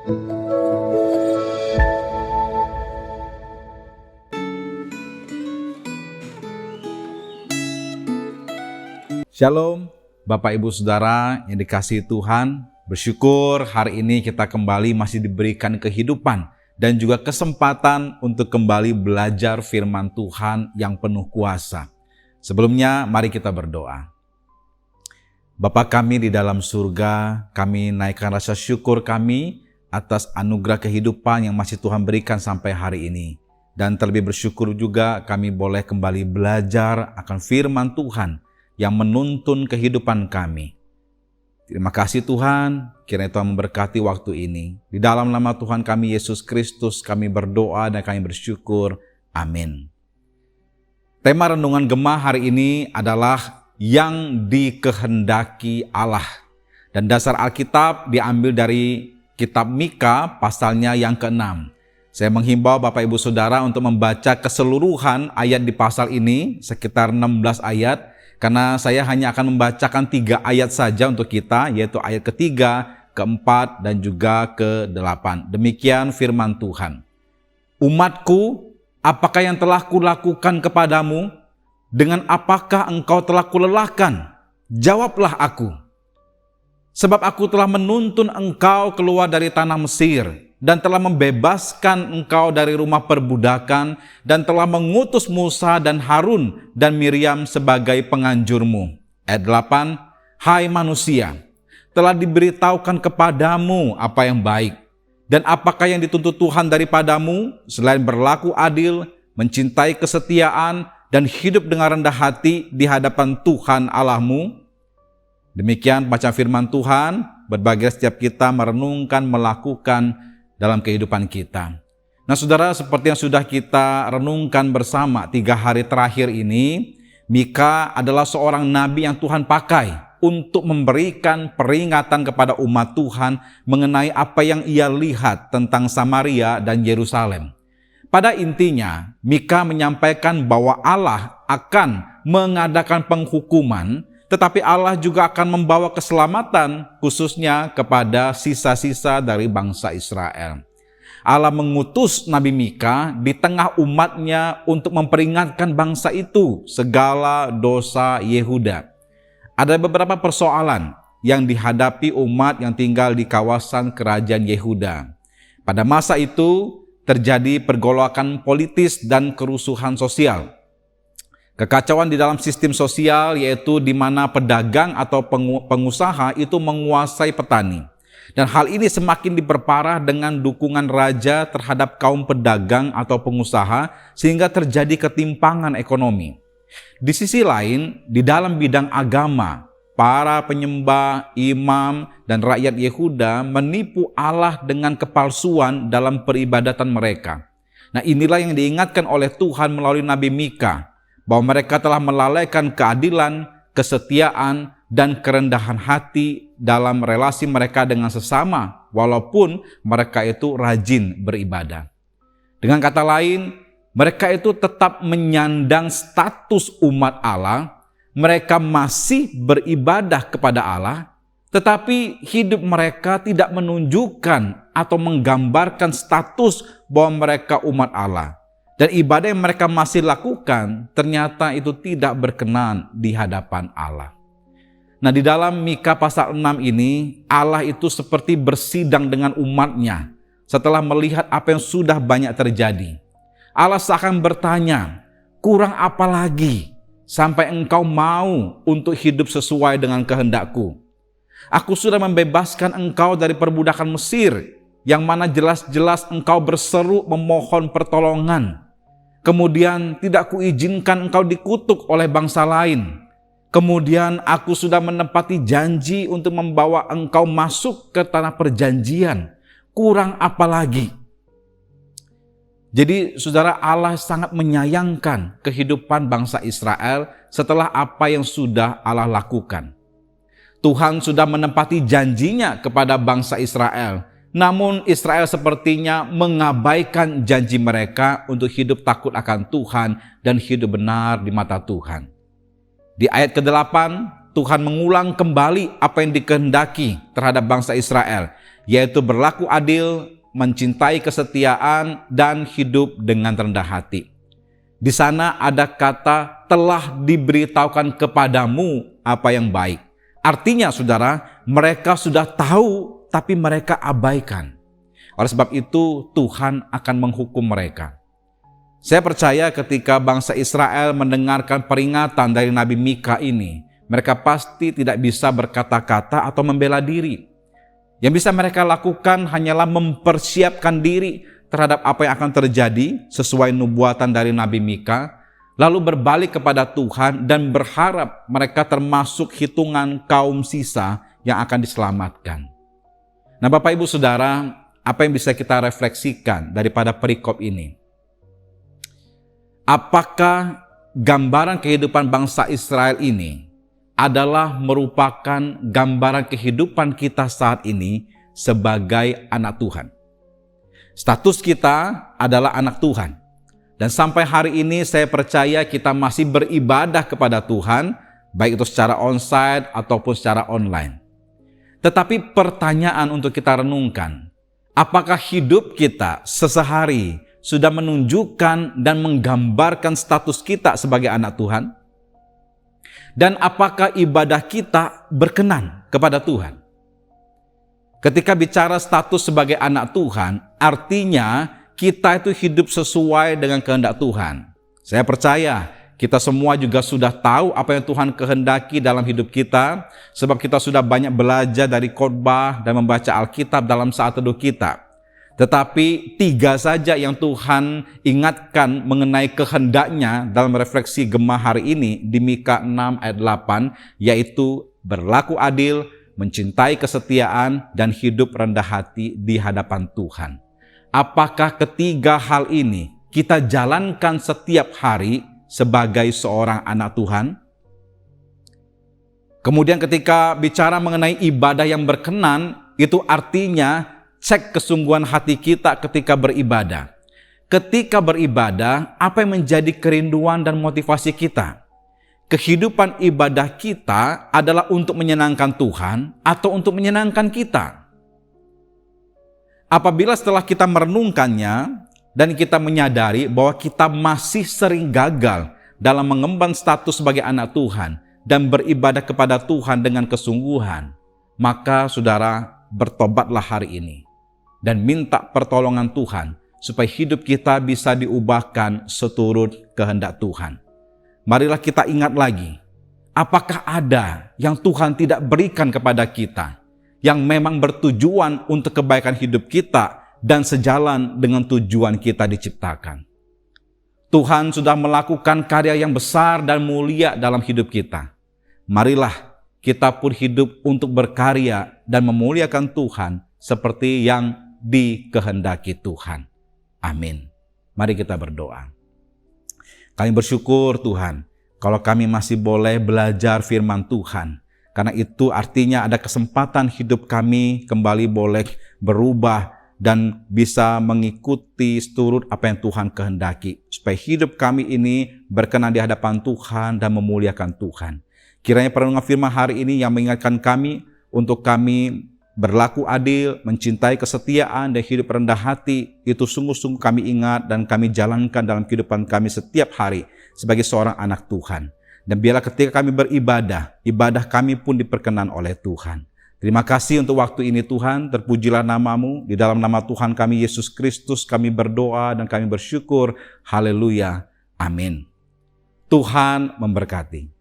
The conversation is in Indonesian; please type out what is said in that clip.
Shalom, Bapak Ibu Saudara yang dikasihi Tuhan. Bersyukur hari ini kita kembali masih diberikan kehidupan dan juga kesempatan untuk kembali belajar firman Tuhan yang penuh kuasa. Sebelumnya, mari kita berdoa. Bapa kami di dalam surga, kami naikkan rasa syukur kami atas anugerah kehidupan yang masih Tuhan berikan sampai hari ini. Dan terlebih bersyukur juga kami boleh kembali belajar akan firman Tuhan yang menuntun kehidupan kami. Terima kasih Tuhan, kiranya Tuhan memberkati waktu ini. Di dalam nama Tuhan kami Yesus Kristus kami berdoa dan kami bersyukur. Amin. Tema renungan Gemah hari ini adalah yang dikehendaki Allah. Dan dasar Alkitab diambil dari kitab Mika pasalnya yang ke-6. Saya menghimbau Bapak Ibu Saudara untuk membaca keseluruhan ayat di pasal ini, sekitar 16 ayat. Karena saya hanya akan membacakan 3 ayat saja untuk kita, yaitu ayat ketiga, keempat, dan juga ke-8. Demikian firman Tuhan. Umatku, apakah yang telah kulakukan kepadamu? Dengan apakah engkau telah kulelahkan? Jawablah aku. Sebab aku telah menuntun engkau keluar dari tanah Mesir, dan telah membebaskan engkau dari rumah perbudakan, dan telah mengutus Musa dan Harun dan Miriam sebagai penganjurmu. Ayat 8, hai manusia, telah diberitahukan kepadamu apa yang baik, dan apakah yang dituntut Tuhan daripadamu, selain berlaku adil, mencintai kesetiaan, dan hidup dengan rendah hati di hadapan Tuhan Allahmu. Demikian baca firman Tuhan, berbagai setiap kita merenungkan, melakukan dalam kehidupan kita. Nah saudara, seperti yang sudah kita renungkan bersama 3 hari terakhir ini, Mika adalah seorang nabi yang Tuhan pakai untuk memberikan peringatan kepada umat Tuhan mengenai apa yang ia lihat tentang Samaria dan Yerusalem. Pada intinya, Mika menyampaikan bahwa Allah akan mengadakan penghukuman, tetapi Allah juga akan membawa keselamatan khususnya kepada sisa-sisa dari bangsa Israel. Allah mengutus Nabi Mika di tengah umatnya untuk memperingatkan bangsa itu segala dosa Yehuda. Ada beberapa persoalan yang dihadapi umat yang tinggal di kawasan kerajaan Yehuda. Pada masa itu terjadi pergolakan politis dan kerusuhan sosial. Kekacauan di dalam sistem sosial, yaitu di mana pedagang atau pengusaha itu menguasai petani. Dan hal ini semakin diperparah dengan dukungan raja terhadap kaum pedagang atau pengusaha, sehingga terjadi ketimpangan ekonomi. Di sisi lain, di dalam bidang agama, para penyembah, imam, dan rakyat Yehuda menipu Allah dengan kepalsuan dalam peribadatan mereka. Nah, inilah yang diingatkan oleh Tuhan melalui Nabi Mika, bahwa mereka telah melalaikan keadilan, kesetiaan, dan kerendahan hati dalam relasi mereka dengan sesama, walaupun mereka itu rajin beribadah. Dengan kata lain, mereka itu tetap menyandang status umat Allah, mereka masih beribadah kepada Allah, tetapi hidup mereka tidak menunjukkan atau menggambarkan status bahwa mereka umat Allah. Dan ibadah yang mereka masih lakukan ternyata itu tidak berkenan di hadapan Allah. Nah, di dalam Mika pasal 6 ini, Allah itu seperti bersidang dengan umatnya setelah melihat apa yang sudah banyak terjadi. Allah seakan bertanya, kurang apa lagi sampai engkau mau untuk hidup sesuai dengan kehendakku? Aku sudah membebaskan engkau dari perbudakan Mesir, yang mana jelas-jelas engkau berseru memohon pertolongan. Kemudian tidak kuizinkan engkau dikutuk oleh bangsa lain. Kemudian aku sudah menepati janji untuk membawa engkau masuk ke tanah perjanjian. Kurang apa lagi? Jadi saudara, Allah sangat menyayangkan kehidupan bangsa Israel setelah apa yang sudah Allah lakukan. Tuhan sudah menepati janjinya kepada bangsa Israel. Namun Israel sepertinya mengabaikan janji mereka untuk hidup takut akan Tuhan dan hidup benar di mata Tuhan. Di ayat ke-8, Tuhan mengulang kembali apa yang dikehendaki terhadap bangsa Israel, yaitu berlaku adil, mencintai kesetiaan, dan hidup dengan rendah hati. Di sana ada kata telah diberitahukan kepadamu apa yang baik. Artinya saudara, mereka sudah tahu tapi mereka abaikan. Oleh sebab itu Tuhan akan menghukum mereka. Saya percaya ketika bangsa Israel mendengarkan peringatan dari Nabi Mika ini, mereka pasti tidak bisa berkata-kata atau membela diri. Yang bisa mereka lakukan hanyalah mempersiapkan diri terhadap apa yang akan terjadi sesuai nubuatan dari Nabi Mika, lalu berbalik kepada Tuhan dan berharap mereka termasuk hitungan kaum sisa yang akan diselamatkan. Nah, Bapak Ibu Saudara, apa yang bisa kita refleksikan daripada perikop ini? Apakah gambaran kehidupan bangsa Israel ini adalah merupakan gambaran kehidupan kita saat ini sebagai anak Tuhan? Status kita adalah anak Tuhan. Dan sampai hari ini saya percaya kita masih beribadah kepada Tuhan, baik itu secara onsite ataupun secara online. Tetapi pertanyaan untuk kita renungkan, apakah hidup kita sesehari sudah menunjukkan dan menggambarkan status kita sebagai anak Tuhan? Dan apakah ibadah kita berkenan kepada Tuhan? Ketika bicara status sebagai anak Tuhan, artinya kita itu hidup sesuai dengan kehendak Tuhan. Saya percaya kita semua juga sudah tahu apa yang Tuhan kehendaki dalam hidup kita, sebab kita sudah banyak belajar dari khotbah dan membaca Alkitab dalam saat teduh kita. Tetapi 3 saja yang Tuhan ingatkan mengenai kehendaknya dalam refleksi Gemah hari ini di Mika 6 ayat 8, yaitu berlaku adil, mencintai kesetiaan, dan hidup rendah hati di hadapan Tuhan. Apakah ketiga hal ini kita jalankan setiap hari sebagai seorang anak Tuhan? Kemudian ketika bicara mengenai ibadah yang berkenan, itu artinya cek kesungguhan hati kita ketika beribadah. Ketika beribadah, apa yang menjadi kerinduan dan motivasi kita? Kehidupan ibadah kita adalah untuk menyenangkan Tuhan atau untuk menyenangkan kita? Apabila setelah kita merenungkannya dan kita menyadari bahwa kita masih sering gagal dalam mengemban status sebagai anak Tuhan dan beribadah kepada Tuhan dengan kesungguhan, maka saudara, bertobatlah hari ini dan minta pertolongan Tuhan supaya hidup kita bisa diubahkan seturut kehendak Tuhan. Marilah kita ingat lagi, apakah ada yang Tuhan tidak berikan kepada kita, yang memang bertujuan untuk kebaikan hidup kita dan sejalan dengan tujuan kita diciptakan. Tuhan sudah melakukan karya yang besar dan mulia dalam hidup kita. Marilah kita pun hidup untuk berkarya dan memuliakan Tuhan seperti yang dikehendaki Tuhan. Amin. Mari kita berdoa. Kami bersyukur Tuhan, kalau kami masih boleh belajar firman Tuhan. Karena itu artinya ada kesempatan hidup kami kembali boleh berubah dan bisa mengikuti seturut apa yang Tuhan kehendaki. Supaya hidup kami ini berkenan di hadapan Tuhan dan memuliakan Tuhan. Kiranya perenungan firman hari ini yang mengingatkan kami untuk kami berlaku adil, mencintai kesetiaan, dan hidup rendah hati, itu sungguh-sungguh kami ingat dan kami jalankan dalam kehidupan kami setiap hari sebagai seorang anak Tuhan. Dan biarlah ketika kami beribadah, ibadah kami pun diperkenan oleh Tuhan. Terima kasih untuk waktu ini Tuhan, terpujilah nama-Mu, di dalam nama Tuhan kami Yesus Kristus kami berdoa dan kami bersyukur. Haleluya, amin. Tuhan memberkati.